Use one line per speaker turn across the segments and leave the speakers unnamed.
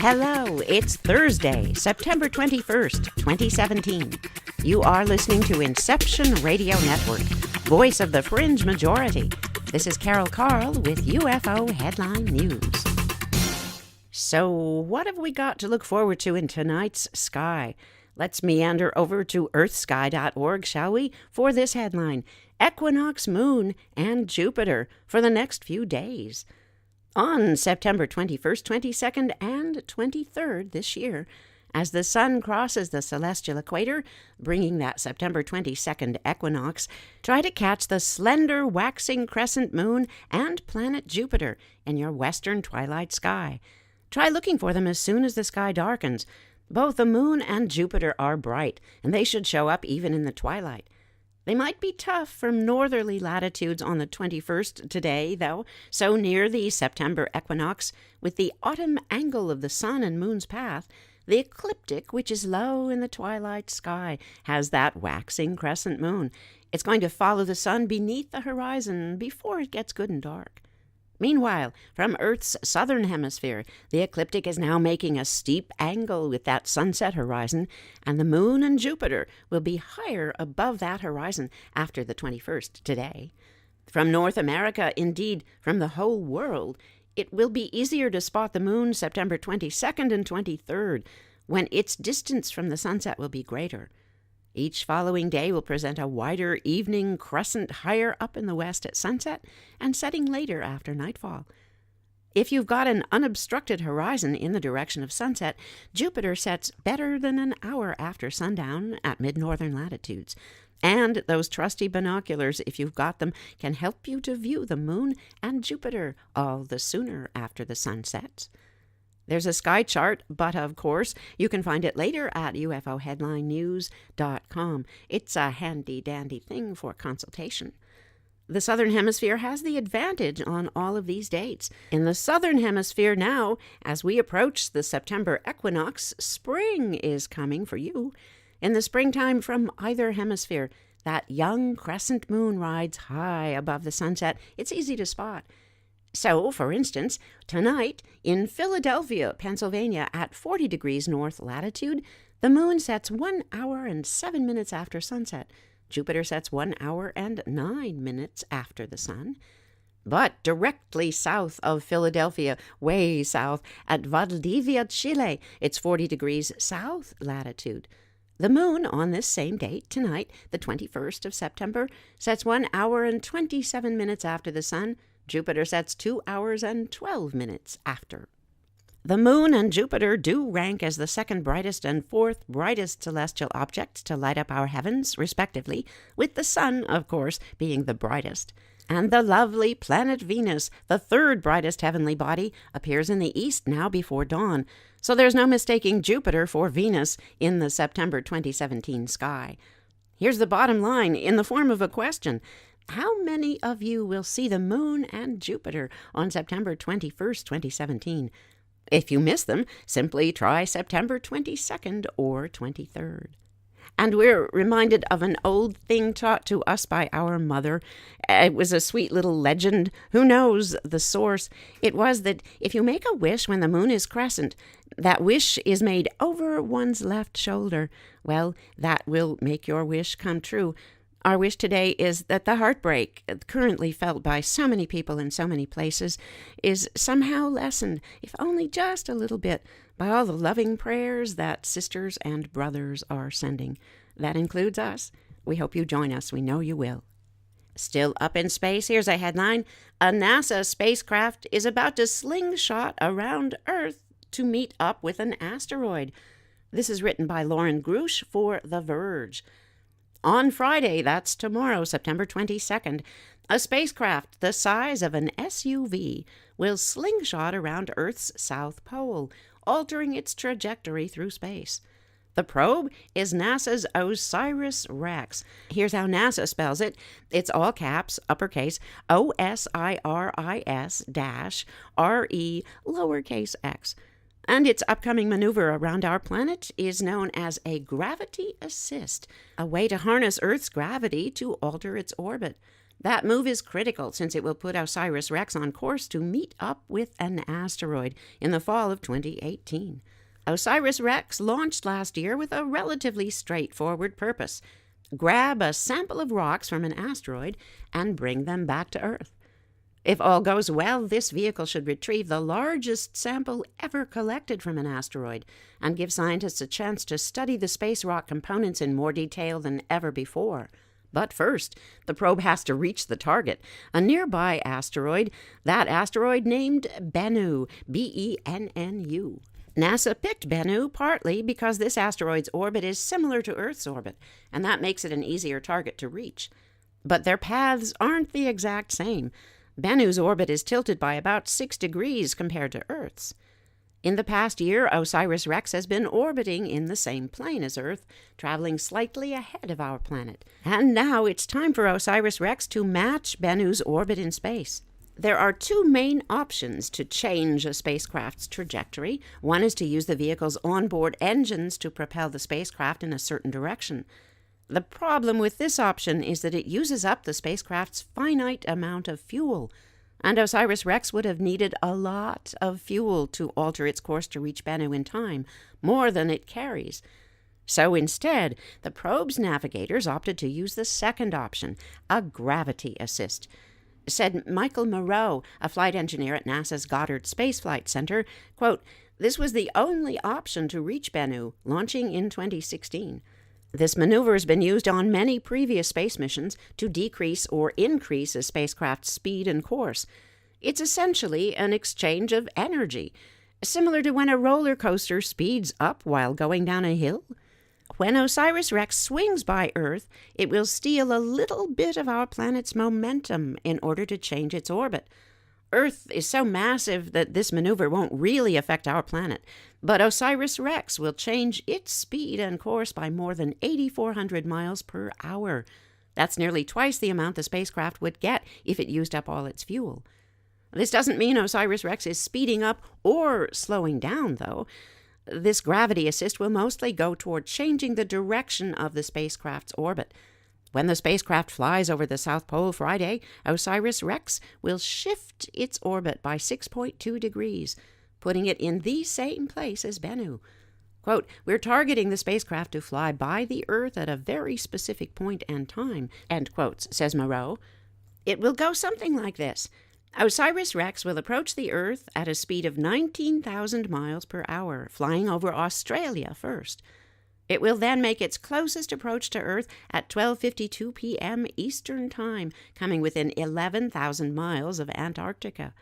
Hello, it's Thursday, September 21st, 2017. You are listening to Inception Radio Network, voice of the fringe majority. This is Carol Carl with UFO Headline News. So, what have we got to look forward to in tonight's sky? Let's meander over to EarthSkyorg, shall we, for this headline: Equinox, Moon, and Jupiter for the next few days. On September 21st, 22nd, and 23rd this year, as the sun crosses the celestial equator, bringing that September 22nd equinox, try to catch the slender waxing crescent moon and planet Jupiter in your western twilight sky. Try looking for them as soon as the sky darkens. Both the moon and Jupiter are bright, and they should show up even in the twilight. They might be tough from northerly latitudes on the 21st today, though, so near the September equinox, with the autumn angle of the sun and moon's path, the ecliptic, which is low in the twilight sky, has that waxing crescent moon. It's going to follow the sun beneath the horizon before it gets good and dark. Meanwhile, from Earth's southern hemisphere, the ecliptic is now making a steep angle with that sunset horizon, and the moon and Jupiter will be higher above that horizon after the 21st today. From North America, indeed from the whole world, it will be easier to spot the moon September 22nd and 23rd, when its distance from the sunset will be greater. Each following day will present a wider evening crescent higher up in the west at sunset and setting later after nightfall. If you've got an unobstructed horizon in the direction of sunset, Jupiter sets better than an hour after sundown at mid-northern latitudes. And those trusty binoculars, if you've got them, can help you to view the moon and Jupiter all the sooner after the sun sets. There's a sky chart, but of course, you can find it later at ufoheadlinenews.com. It's a handy-dandy thing for consultation. The Southern Hemisphere has the advantage on all of these dates. In the Southern Hemisphere now, as we approach the September equinox, spring is coming for you. In the springtime from either hemisphere, that young crescent moon rides high above the sunset. It's easy to spot. So, for instance, tonight in Philadelphia, Pennsylvania, at 40 degrees north latitude, the moon sets 1 hour and 7 minutes after sunset. Jupiter sets 1 hour and 9 minutes after the sun. But directly south of Philadelphia, way south, at Valdivia, Chile, it's 40 degrees south latitude. The moon, on this same date, tonight, the 21st of September, sets 1 hour and 27 minutes after the sun. Jupiter sets 2 hours and 12 minutes after. The moon and Jupiter do rank as the second brightest and fourth brightest celestial objects to light up our heavens, respectively, with the sun, of course, being the brightest. And the lovely planet Venus, the third brightest heavenly body, appears in the east now before dawn, so there's no mistaking Jupiter for Venus in the September 2017 sky. Here's the bottom line in the form of a question. How many of you will see the moon and Jupiter on September 21st, 2017? If you miss them, simply try September 22nd or 23rd. And we're reminded of an old thing taught to us by our mother. It was a sweet little legend. Who knows the source? It was that if you make a wish when the moon is crescent, that wish is made over one's left shoulder. Well, that will make your wish come true. Our wish today is that the heartbreak currently felt by so many people in so many places is somehow lessened, if only just a little bit, by all the loving prayers that sisters and brothers are sending. That includes us. We hope you join us. We know you will. Still up in space, here's a headline. A NASA spacecraft is about to slingshot around Earth to meet up with an asteroid. This is written by Lauren Grush for The Verge. On Friday, that's tomorrow, September 22nd, a spacecraft the size of an SUV will slingshot around Earth's south pole, altering its trajectory through space. The probe is NASA's OSIRIS-REx. Here's how NASA spells it. It's all caps, uppercase, OSIRIS-RE, lowercase x. And its upcoming maneuver around our planet is known as a gravity assist, a way to harness Earth's gravity to alter its orbit. That move is critical since it will put OSIRIS-REx on course to meet up with an asteroid in the fall of 2018. OSIRIS-REx launched last year with a relatively straightforward purpose: grab a sample of rocks from an asteroid and bring them back to Earth. If all goes well, this vehicle should retrieve the largest sample ever collected from an asteroid and give scientists a chance to study the space rock components in more detail than ever before. But first, the probe has to reach the target, a nearby asteroid, that asteroid named Bennu, Bennu. NASA picked Bennu partly because this asteroid's orbit is similar to Earth's orbit, and that makes it an easier target to reach. But their paths aren't the exact same. Bennu's orbit is tilted by about 6 degrees compared to Earth's. In the past year, OSIRIS-REx has been orbiting in the same plane as Earth, traveling slightly ahead of our planet. And now it's time for OSIRIS-REx to match Bennu's orbit in space. There are 2 main options to change a spacecraft's trajectory. One is to use the vehicle's onboard engines to propel the spacecraft in a certain direction. The problem with this option is that it uses up the spacecraft's finite amount of fuel, and OSIRIS-REx would have needed a lot of fuel to alter its course to reach Bennu in time, more than it carries. So instead, the probe's navigators opted to use the second option, a gravity assist. Said Michael Moreau, a flight engineer at NASA's Goddard Space Flight Center, quote, "This was the only option to reach Bennu, launching in 2016. This maneuver has been used on many previous space missions to decrease or increase a spacecraft's speed and course. It's essentially an exchange of energy, similar to when a roller coaster speeds up while going down a hill. When OSIRIS-REx swings by Earth, it will steal a little bit of our planet's momentum in order to change its orbit. Earth is so massive that this maneuver won't really affect our planet, but OSIRIS-REx will change its speed and course by more than 8,400 miles per hour. That's nearly twice the amount the spacecraft would get if it used up all its fuel. This doesn't mean OSIRIS-REx is speeding up or slowing down, though. This gravity assist will mostly go toward changing the direction of the spacecraft's orbit. When the spacecraft flies over the South Pole Friday, OSIRIS-REx will shift its orbit by 6.2 degrees, putting it in the same place as Bennu. Quote, "We're targeting the spacecraft to fly by the Earth at a very specific point and time," end quotes, says Moreau. It will go something like this. OSIRIS-REx will approach the Earth at a speed of 19,000 miles per hour, flying over Australia first. It will then make its closest approach to Earth at 12:52 p.m. Eastern Time, coming within 11,000 miles of Antarctica.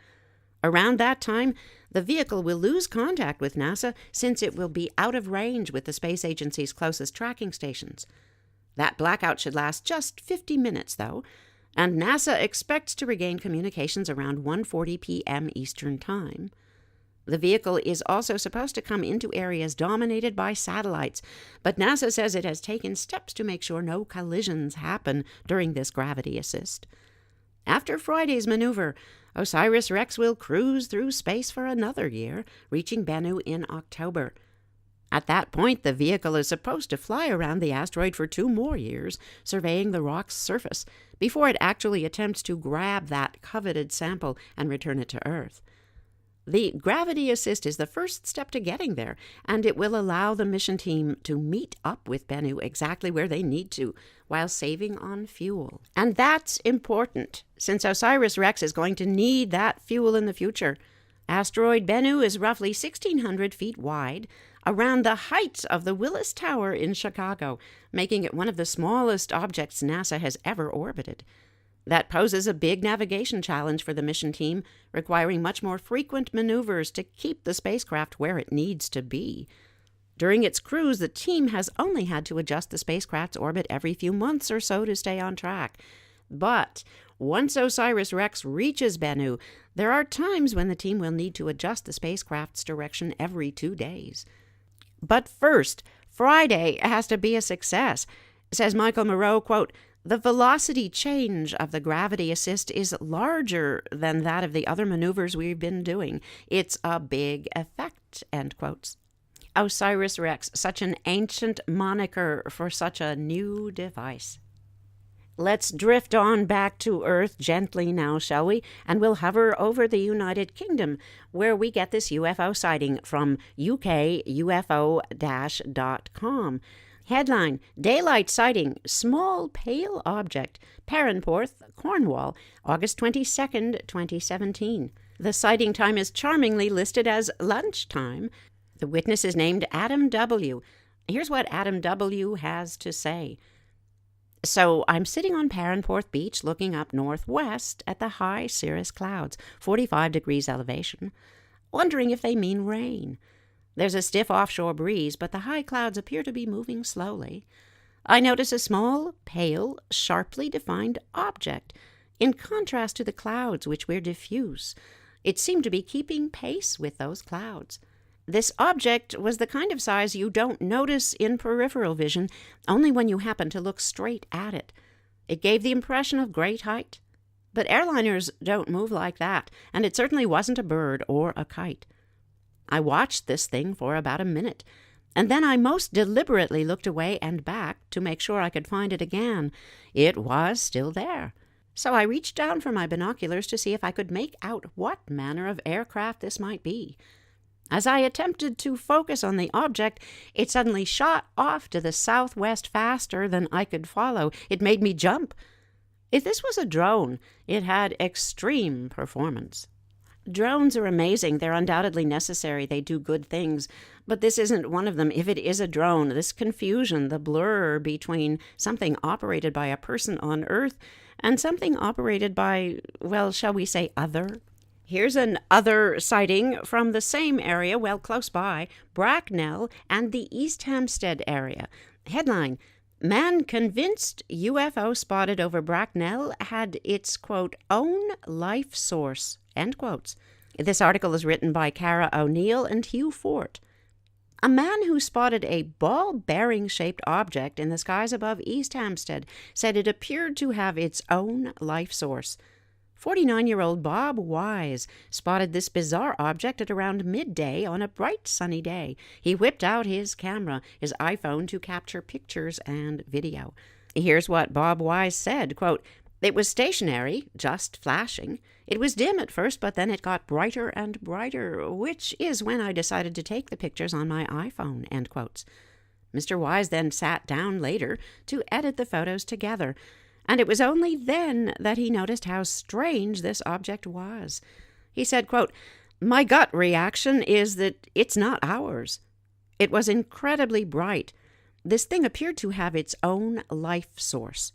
Around that time, the vehicle will lose contact with NASA since it will be out of range with the space agency's closest tracking stations. That blackout should last just 50 minutes, though, and NASA expects to regain communications around 1:40 p.m. Eastern Time. The vehicle is also supposed to come into areas dominated by satellites, but NASA says it has taken steps to make sure no collisions happen during this gravity assist. After Friday's maneuver, OSIRIS-REx will cruise through space for another year, reaching Bennu in October. At that point, the vehicle is supposed to fly around the asteroid for 2 more years, surveying the rock's surface, before it actually attempts to grab that coveted sample and return it to Earth. The gravity assist is the first step to getting there, and it will allow the mission team to meet up with Bennu exactly where they need to, while saving on fuel. And that's important, since OSIRIS-REx is going to need that fuel in the future. Asteroid Bennu is roughly 1,600 feet wide, around the height of the Willis Tower in Chicago, making it one of the smallest objects NASA has ever orbited. That poses a big navigation challenge for the mission team, requiring much more frequent maneuvers to keep the spacecraft where it needs to be. During its cruise, the team has only had to adjust the spacecraft's orbit every few months or so to stay on track. But once OSIRIS-REx reaches Bennu, there are times when the team will need to adjust the spacecraft's direction every 2 days. But first, Friday has to be a success. Says Michael Moreau, quote, "The velocity change of the gravity assist is larger than that of the other maneuvers we've been doing. It's a big effect," end quotes. OSIRIS-REx, such an ancient moniker for such a new device. Let's drift on back to Earth gently now, shall we? And we'll hover over the United Kingdom, where we get this UFO sighting from ukufo-.com. Headline, Daylight Sighting, Small Pale Object, Perranporth, Cornwall, August 22nd, 2017. The sighting time is charmingly listed as lunchtime. The witness is named Adam W. Here's what Adam W. has to say. So I'm sitting on Perranporth Beach looking up northwest at the high cirrus clouds, 45 degrees elevation, wondering if they mean rain. There's a stiff offshore breeze, but the high clouds appear to be moving slowly. I notice a small, pale, sharply defined object, in contrast to the clouds, which were diffuse. It seemed to be keeping pace with those clouds. This object was the kind of size you don't notice in peripheral vision, only when you happen to look straight at it. It gave the impression of great height. But airliners don't move like that, and it certainly wasn't a bird or a kite. I watched this thing for about a minute, and then I most deliberately looked away and back to make sure I could find it again. It was still there. So I reached down for my binoculars to see if I could make out what manner of aircraft this might be. As I attempted to focus on the object, it suddenly shot off to the southwest faster than I could follow. It made me jump. If this was a drone, it had extreme performance. Drones are amazing. They're undoubtedly necessary. They do good things. But this isn't one of them. If it is a drone, this confusion, the blur between something operated by a person on Earth and something operated by, well, shall we say other? Here's an other sighting from the same area, well, close by, Bracknell and the East Hampstead area. Headline, Man convinced UFO spotted over Bracknell had its, quote, own life source, end quotes. This article is written by Cara O'Neill and Hugh Fort. A man who spotted a ball-bearing-shaped object in the skies above East Hampstead said it appeared to have its own life source. 49-year-old Bob Wise spotted this bizarre object at around midday on a bright sunny day. He whipped out his camera, his iPhone, to capture pictures and video. Here's what Bob Wise said, quote, It was stationary, just flashing. It was dim at first, but then it got brighter and brighter, which is when I decided to take the pictures on my iPhone, end quotes. Mr. Wise then sat down later to edit the photos together, and it was only then that he noticed how strange this object was. He said, quote, My gut reaction is that it's not ours. It was incredibly bright. This thing appeared to have its own life source.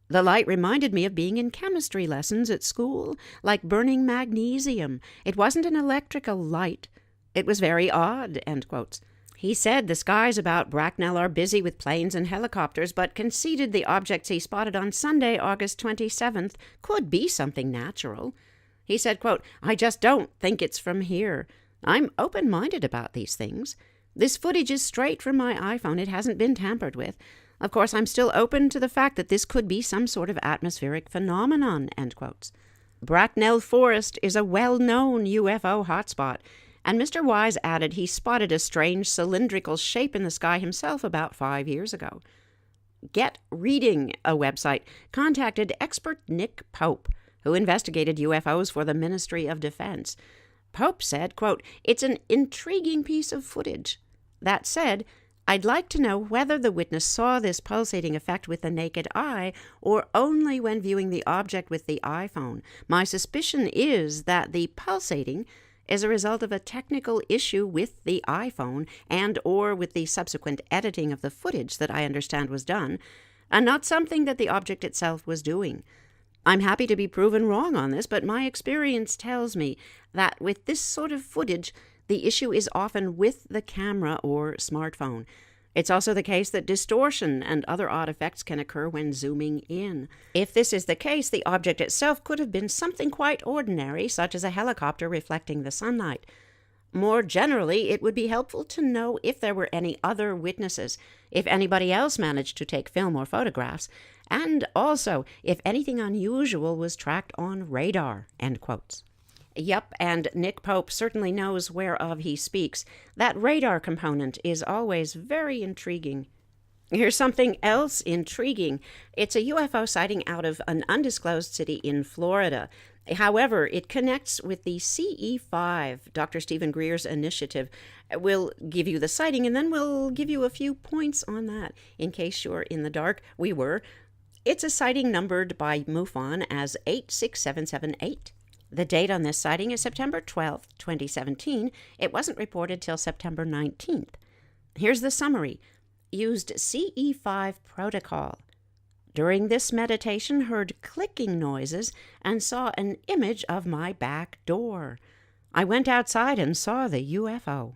The light reminded me of being in chemistry lessons at school, like burning magnesium. It wasn't an electrical light. It was very odd, end quotes. He said the skies about Bracknell are busy with planes and helicopters, but conceded the objects he spotted on Sunday, August 27th, could be something natural. He said, quote, I just don't think it's from here. I'm open-minded about these things. This footage is straight from my iPhone. It hasn't been tampered with. Of course, I'm still open to the fact that this could be some sort of atmospheric phenomenon, end quotes. Bracknell Forest is a well-known UFO hotspot, and Mr. Wise added he spotted a strange cylindrical shape in the sky himself about 5 years ago. Get Reading, a website, contacted expert Nick Pope, who investigated UFOs for the Ministry of Defense. Pope said, quote, It's an intriguing piece of footage. That said, I'd like to know whether the witness saw this pulsating effect with the naked eye or only when viewing the object with the iPhone. My suspicion is that the pulsating is a result of a technical issue with the iPhone and or with the subsequent editing of the footage that I understand was done, and not something that the object itself was doing. I'm happy to be proven wrong on this, but my experience tells me that with this sort of footage, the issue is often with the camera or smartphone. It's also the case that distortion and other odd effects can occur when zooming in. If this is the case, the object itself could have been something quite ordinary, such as a helicopter reflecting the sunlight. More generally, it would be helpful to know if there were any other witnesses, if anybody else managed to take film or photographs, and also if anything unusual was tracked on radar, end quotes. Yup, and Nick Pope certainly knows whereof he speaks. That radar component is always very intriguing. Here's something else intriguing. It's a UFO sighting out of an undisclosed city in Florida. However, it connects with the CE5, Dr. Stephen Greer's initiative. We'll give you the sighting, and then we'll give you a few points on that, in case you're in the dark. We were. It's a sighting numbered by MUFON as 86778. The date on this sighting is September 12th, 2017. It wasn't reported till September 19th. Here's the summary. Used CE5 protocol. During this meditation, heard clicking noises and saw an image of my back door. I went outside and saw the UFO.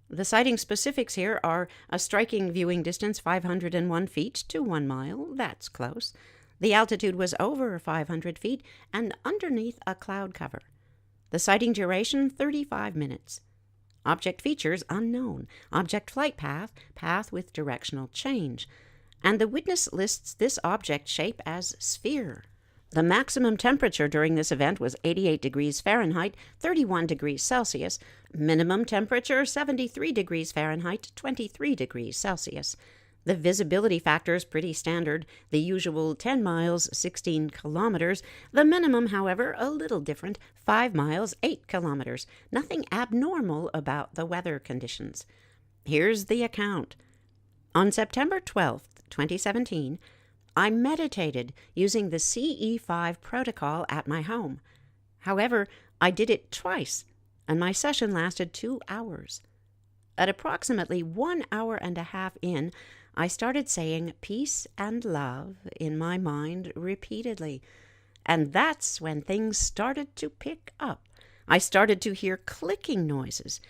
The sighting specifics here are a striking viewing distance 501 feet to 1 mile. That's close. The altitude was over 500 feet and underneath a cloud cover. The sighting duration 35 minutes. Object features unknown. Object flight path, path with directional change. And the witness lists this object shape as sphere. The maximum temperature during this event was 88 degrees Fahrenheit, 31 degrees Celsius. Minimum temperature 73 degrees Fahrenheit, 23 degrees Celsius. The visibility factor is pretty standard, the usual 10 miles, 16 kilometers. The minimum, however, a little different, 5 miles, 8 kilometers. Nothing abnormal about the weather conditions. Here's the account. On September 12th, 2017, I meditated using the CE5 protocol at my home. However, I did it twice, and my session lasted 2 hours. At approximately 1 hour and a half in, I started saying peace and love in my mind repeatedly. And that's when things started to pick up. I started to hear clicking noises.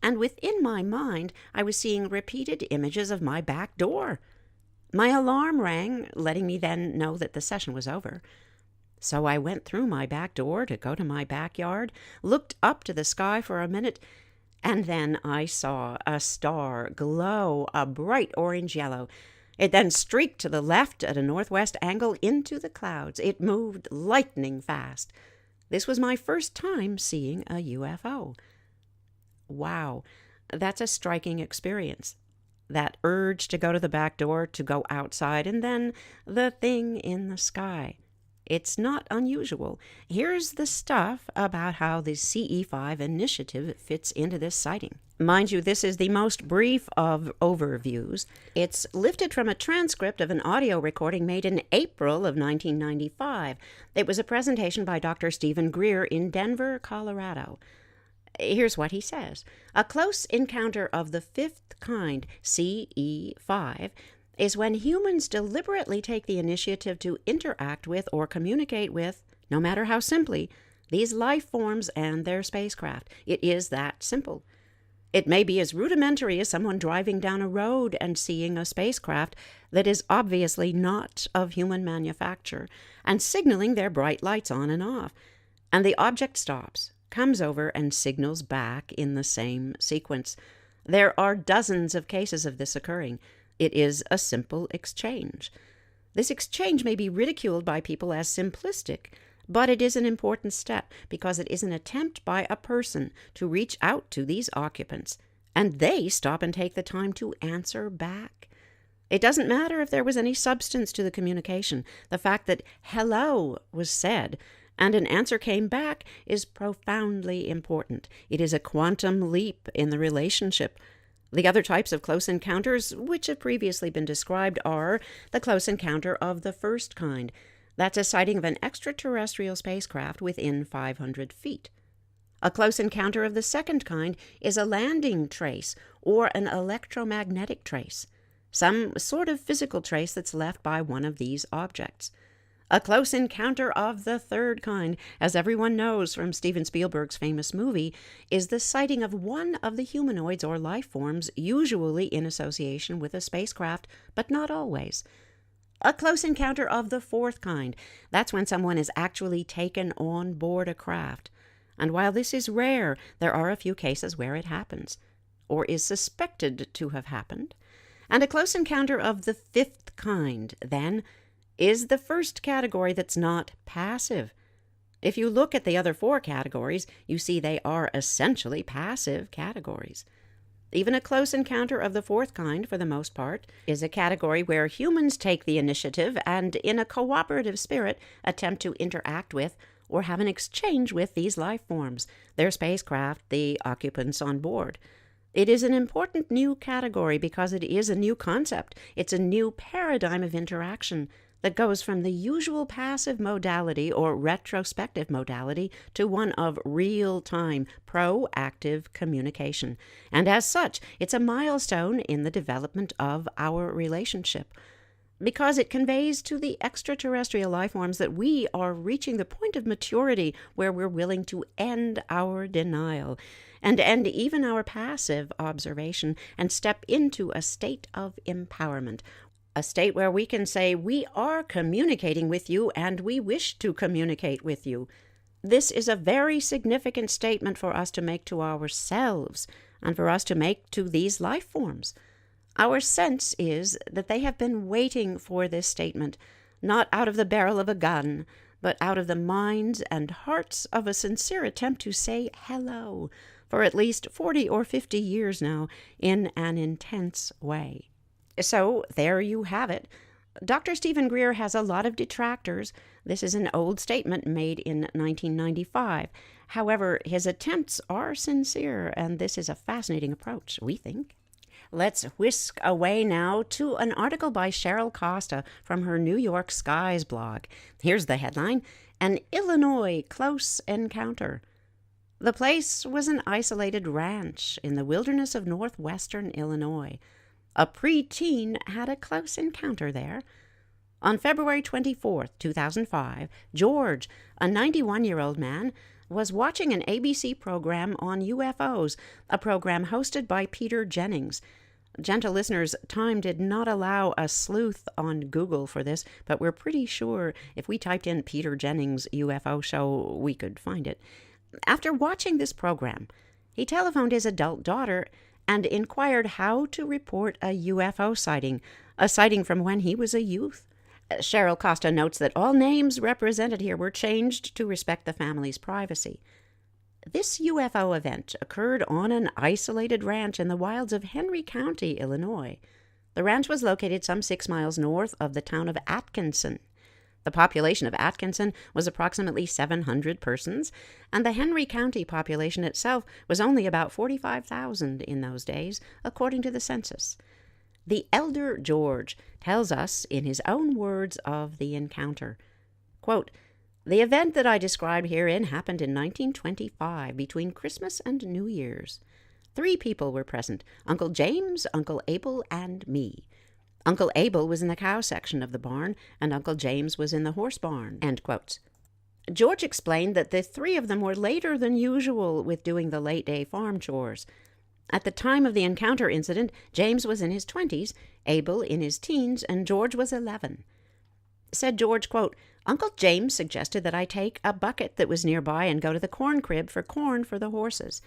And within my mind, I was seeing repeated images of my back door. My alarm rang, letting me then know that the session was over. So I went through my back door to go to my backyard, looked up to the sky for a minute, and then I saw a star glow a bright orange-yellow. It then streaked to the left at a northwest angle into the clouds. It moved lightning fast. This was my first time seeing a UFO. Wow, that's a striking experience. That urge to go to the back door, to go outside, and then the thing in the sky. It's not unusual. Here's the stuff about how the CE5 initiative fits into this sighting. Mind you, this is the most brief of overviews. It's lifted from a transcript of an audio recording made in April of 1995. It was a presentation by Dr. Stephen Greer in Denver, Colorado. Here's what he says. A close encounter of the fifth kind, CE5, is when humans deliberately take the initiative to interact with or communicate with, no matter how simply, these life forms and their spacecraft. It is that simple. It may be as rudimentary as someone driving down a road and seeing a spacecraft that is obviously not of human manufacture and signaling their bright lights on and off. And the object stops, comes over, and signals back in the same sequence. There are dozens of cases of this occurring. It is a simple exchange. This exchange may be ridiculed by people as simplistic, but it is an important step because it is an attempt by a person to reach out to these occupants, and they stop and take the time to answer back. It doesn't matter if there was any substance to the communication. The fact that hello was said and an answer came back is profoundly important. It is a quantum leap in the relationship. The other types of close encounters, which have previously been described, are the close encounter of the first kind. That's a sighting of an extraterrestrial spacecraft within 500 feet. A close encounter of the second kind is a landing trace or an electromagnetic trace, some sort of physical trace that's left by one of these objects. A close encounter of the third kind, as everyone knows from Steven Spielberg's famous movie, is the sighting of one of the humanoids or life forms, usually in association with a spacecraft, but not always. A close encounter of the fourth kind, that's when someone is actually taken on board a craft. And while this is rare, there are a few cases where it happens, or is suspected to have happened. And a close encounter of the fifth kind, then, is the first category that's not passive. If you look at the other four categories, you see they are essentially passive categories. Even a close encounter of the fourth kind, for the most part, is a category where humans take the initiative and, in a cooperative spirit, attempt to interact with or have an exchange with these life forms, their spacecraft, the occupants on board. It is an important new category because it is a new concept. It's a new paradigm of interaction that goes from the usual passive modality or retrospective modality to one of real-time, proactive communication. And as such, it's a milestone in the development of our relationship, because it conveys to the extraterrestrial life forms that we are reaching the point of maturity where we're willing to end our denial and end even our passive observation and step into a state of empowerment, a state where we can say, we are communicating with you and we wish to communicate with you. This is a very significant statement for us to make to ourselves and for us to make to these life forms. Our sense is that they have been waiting for this statement, not out of the barrel of a gun, but out of the minds and hearts of a sincere attempt to say hello for at least 40 or 50 years now in an intense way. So there you have it. Dr. Stephen Greer has a lot of detractors. This is an old statement made in 1995. However, his attempts are sincere, and this is a fascinating approach, we think. Let's whisk away now to an article by Cheryl Costa from her New York Skies blog. Here's the headline: An Illinois Close Encounter. The place was an isolated ranch in the wilderness of northwestern Illinois. A preteen had a close encounter there. On February 24, 2005, George, a 91-year-old man, was watching an ABC program on UFOs, a program hosted by Peter Jennings. Gentle listeners, time did not allow a sleuth on Google for this, but we're pretty sure if we typed in Peter Jennings UFO show, we could find it. After watching this program, he telephoned his adult daughter and inquired how to report a UFO sighting, a sighting from when he was a youth. Cheryl Costa notes that all names represented here were changed to respect the family's privacy. This UFO event occurred on an isolated ranch in the wilds of Henry County, Illinois. The ranch was located some 6 miles north of the town of Atkinson. The population of Atkinson was approximately 700 persons, and the Henry County population itself was only about 45,000 in those days, according to the census. The elder George tells us in his own words of the encounter, quote, "The event that I describe herein happened in 1925, between Christmas and New Year's. 3 people were present: Uncle James, Uncle Abel, and me. Uncle Abel was in the cow section of the barn, and Uncle James was in the horse barn." End quotes. George explained that the 3 of them were later than usual with doing the late-day farm chores. At the time of the encounter incident, James was in his 20s, Abel in his teens, and George was 11. Said George, quote, "Uncle James suggested that I take a bucket that was nearby and go to the corn crib for corn for the horses.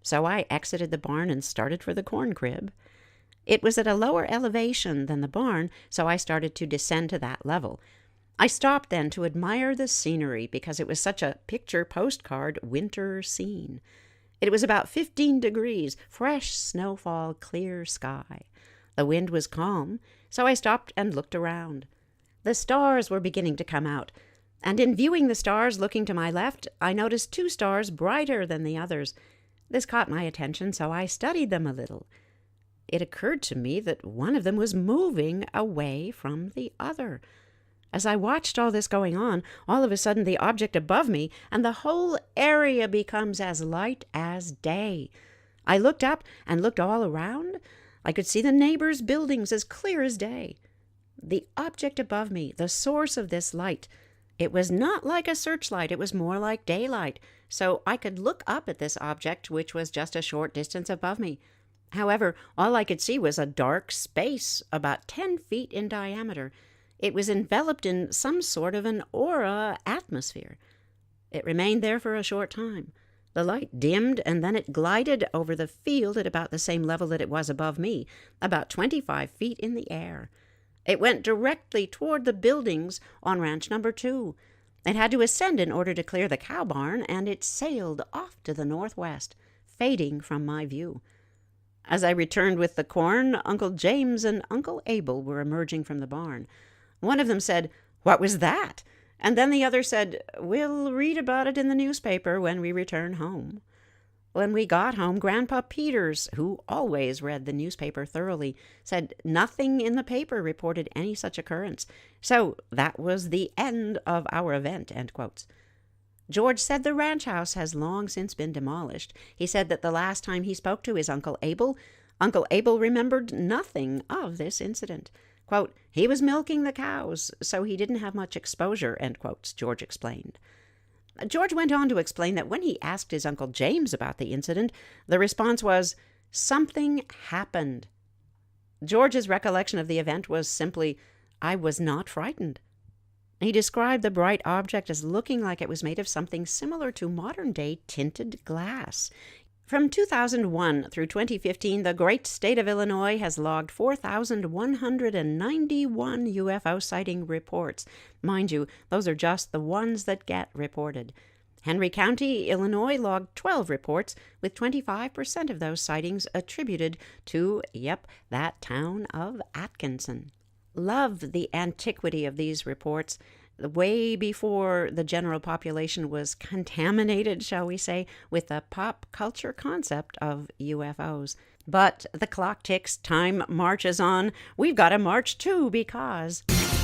So I exited the barn and started for the corn crib. It was at a lower elevation than the barn, so I started to descend to that level. I stopped then to admire the scenery because it was such a picture postcard winter scene. It was about 15 degrees, fresh snowfall, clear sky. The wind was calm, so I stopped and looked around. The stars were beginning to come out, and in viewing the stars looking to my left, I noticed 2 stars brighter than the others. This caught my attention, so I studied them a little. It occurred to me that one of them was moving away from the other. As I watched all this going on, all of a sudden the object above me and the whole area becomes as light as day. I looked up and looked all around. I could see the neighbors' buildings as clear as day. The object above me, the source of this light, it was not like a searchlight, it was more like daylight, so I could look up at this object, which was just a short distance above me. However, all I could see was a dark space about 10 feet in diameter. It was enveloped in some sort of an aura atmosphere. It remained there for a short time. The light dimmed, and then it glided over the field at about the same level that it was above me, about 25 feet in the air. It went directly toward the buildings on ranch number 2. It had to ascend in order to clear the cow barn, and it sailed off to the northwest, fading from my view. As I returned with the corn, Uncle James and Uncle Abel were emerging from the barn. One of them said, "What was that?" And then the other said, "We'll read about it in the newspaper when we return home." When we got home, Grandpa Peters, who always read the newspaper thoroughly, said nothing in the paper reported any such occurrence. So that was the end of our event, end quotes. George said the ranch house has long since been demolished. He said that the last time he spoke to his Uncle Abel remembered nothing of this incident. Quote, "He was milking the cows, so he didn't have much exposure," end quotes, George explained. George went on to explain that when he asked his Uncle James about the incident, the response was, "Something happened." George's recollection of the event was simply, "I was not frightened." He described the bright object as looking like it was made of something similar to modern-day tinted glass. From 2001 through 2015, the great state of Illinois has logged 4,191 UFO sighting reports. Mind you, those are just the ones that get reported. Henry County, Illinois, logged 12 reports, with 25% of those sightings attributed to, that town of Atkinson. Love the antiquity of these reports. Way before the general population was contaminated, shall we say, with the pop culture concept of UFOs. But the clock ticks, time marches on. We've got to march too, because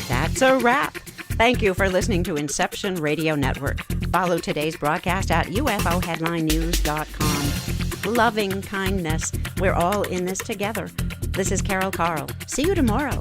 that's a wrap. Thank you for listening to Inception Radio Network. Follow today's broadcast at ufoheadlinenews.com. Loving kindness. We're all in this together. This is Carol Carl. See you tomorrow.